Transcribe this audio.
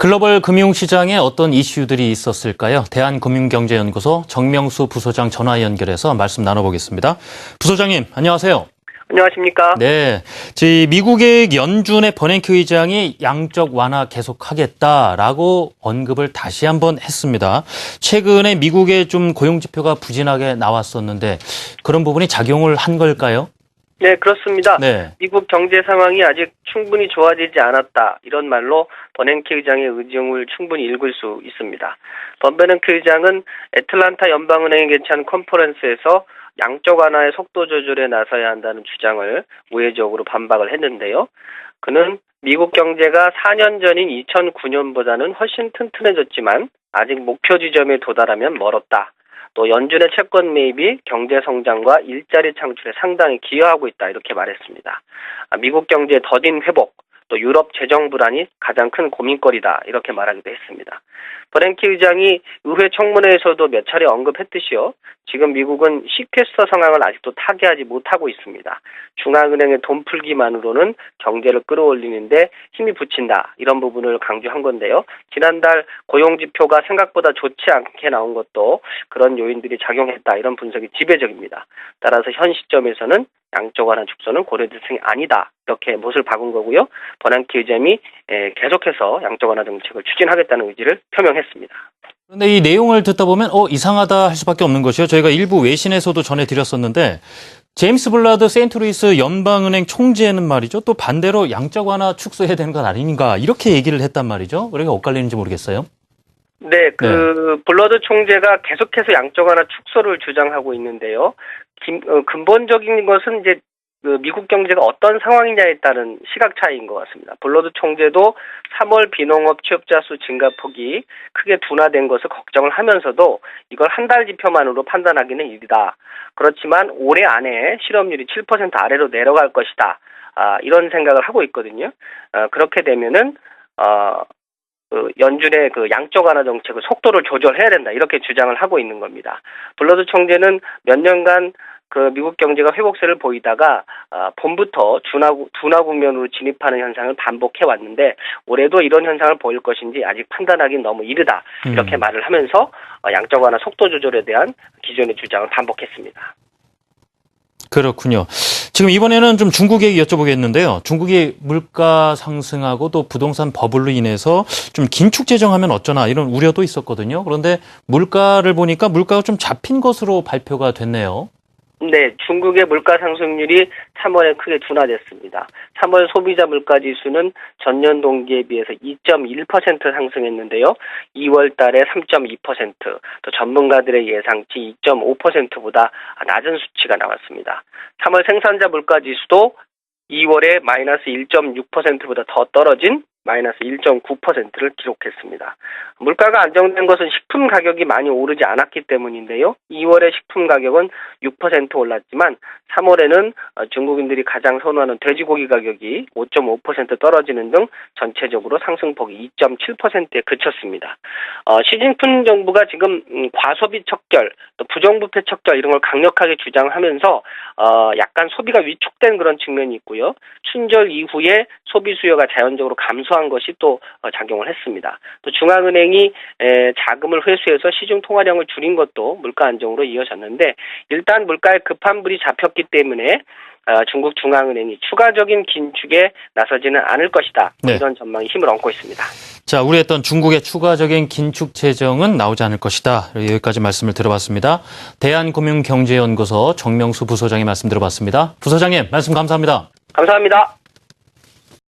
글로벌 금융시장에 어떤 이슈들이 있었을까요? 대한금융경제연구소 정명수 부소장 전화 연결해서 말씀 나눠보겠습니다. 부소장님, 안녕하세요. 안녕하십니까? 네, 미국의 연준의 버냉키 의장이 양적 완화 계속하겠다라고 언급을 다시 한번 했습니다. 최근에 미국의 좀 고용 지표가 부진하게 나왔었는데 그런 부분이 작용을 한 걸까요? 네, 그렇습니다. 네. 미국 경제 상황이 아직 충분히 좋아지지 않았다. 이런 말로 버냉키 의장의 의중을 충분히 읽을 수 있습니다. 버냉키 의장은 애틀란타 연방은행에 개최한 컨퍼런스에서 양적 완화의 속도 조절에 나서야 한다는 주장을 우회적으로 반박을 했는데요. 그는 미국 경제가 4년 전인 2009년보다는 훨씬 튼튼해졌지만 아직 목표 지점에 도달하면 멀었다. 또 연준의 채권 매입이 경제 성장과 일자리 창출에 상당히 기여하고 있다. 이렇게 말했습니다. 미국 경제의 더딘 회복, 또 유럽 재정 불안이 가장 큰 고민거리다. 이렇게 말하기도 했습니다. 버냉키 의장이 의회 청문회에서도 몇 차례 언급했듯이요. 지금 미국은 시퀘스터 상황을 아직도 타개하지 못하고 있습니다. 중앙은행의 돈 풀기만으로는 경제를 끌어올리는데 힘이 붙인다. 이런 부분을 강조한 건데요. 지난달 고용지표가 생각보다 좋지 않게 나온 것도 그런 요인들이 작용했다. 이런 분석이 지배적입니다. 따라서 현 시점에서는 양적 완화 축소는 고려 대상이 아니다. 이렇게 못을 박은 거고요. 버냉키 의장이 계속해서 양적 완화 정책을 추진하겠다는 의지를 표명했습니다. 그런데 이 내용을 듣다 보면 이상하다 할 수밖에 없는 것이요. 저희가 일부 외신에서도 전해드렸었는데 제임스 블라드 세인트루이스 연방은행 총재는 말이죠. 또 반대로 양적 완화 축소해야 되는 것 아닌가 이렇게 얘기를 했단 말이죠. 그러니까 엇갈리는지 모르겠어요. 네, 블러드 총재가 계속해서 양적 완화 축소를 주장하고 있는데요. 근본적인 것은 이제 미국 경제가 어떤 상황이냐에 따른 시각 차이인 것 같습니다. 블러드 총재도 3월 비농업 취업자 수 증가폭이 크게 둔화된 것을 걱정을 하면서도 이걸 한 달 지표만으로 판단하기는 이르다. 그렇지만 올해 안에 실업률이 7% 아래로 내려갈 것이다. 이런 생각을 하고 있거든요. 그렇게 되면은 연준의 양적 완화 정책의 속도를 조절해야 된다. 이렇게 주장을 하고 있는 겁니다. 블러드 총재는 몇 년간 미국 경제가 회복세를 보이다가 봄부터 둔화 국면으로 진입하는 현상을 반복해 왔는데 올해도 이런 현상을 보일 것인지 아직 판단하기는 너무 이르다. 이렇게 말을 하면서 양적 완화 속도 조절에 대한 기존의 주장을 반복했습니다. 그렇군요. 지금 이번에는 좀 중국 얘기 여쭤보겠는데요. 중국이 물가 상승하고 또 부동산 버블로 인해서 좀 긴축 재정하면 어쩌나 이런 우려도 있었거든요. 그런데 물가를 보니까 물가가 좀 잡힌 것으로 발표가 됐네요. 네, 중국의 물가 상승률이 3월에 크게 둔화됐습니다. 3월 소비자 물가 지수는 전년 동기에 비해서 2.1% 상승했는데요. 2월 달에 3.2%, 또 전문가들의 예상치 2.5%보다 낮은 수치가 나왔습니다. 3월 생산자 물가 지수도 2월에 마이너스 1.6%보다 더 떨어진 마이너스 1.9%를 기록했습니다. 물가가 안정된 것은 식품 가격이 많이 오르지 않았기 때문인데요. 2월에 식품 가격은 6% 올랐지만 3월에는 중국인들이 가장 선호하는 돼지고기 가격이 5.5% 떨어지는 등 전체적으로 상승폭이 2.7%에 그쳤습니다. 시진핑 정부가 지금 과소비 척결, 또 부정부패 척결 이런 걸 강력하게 주장하면서 약간 소비가 위축된 그런 측면이 있고요. 춘절 이후에 소비 수요가 자연적으로 감소한 것이 또 작용을 했습니다. 또 중앙은행이 자금을 회수해서 시중 통화량을 줄인 것도 물가 안정으로 이어졌는데 일단 물가에 급한 불이 잡혔기 때문에 중국 중앙은행이 추가적인 긴축에 나서지는 않을 것이다. 네. 이런 전망이 힘을 얻고 있습니다. 자, 우려했던 중국의 추가적인 긴축 재정은 나오지 않을 것이다. 여기까지 말씀을 들어봤습니다. 대한금융경제연구소 정명수 부소장의 말씀 들어봤습니다. 부소장님, 말씀 감사합니다. 감사합니다.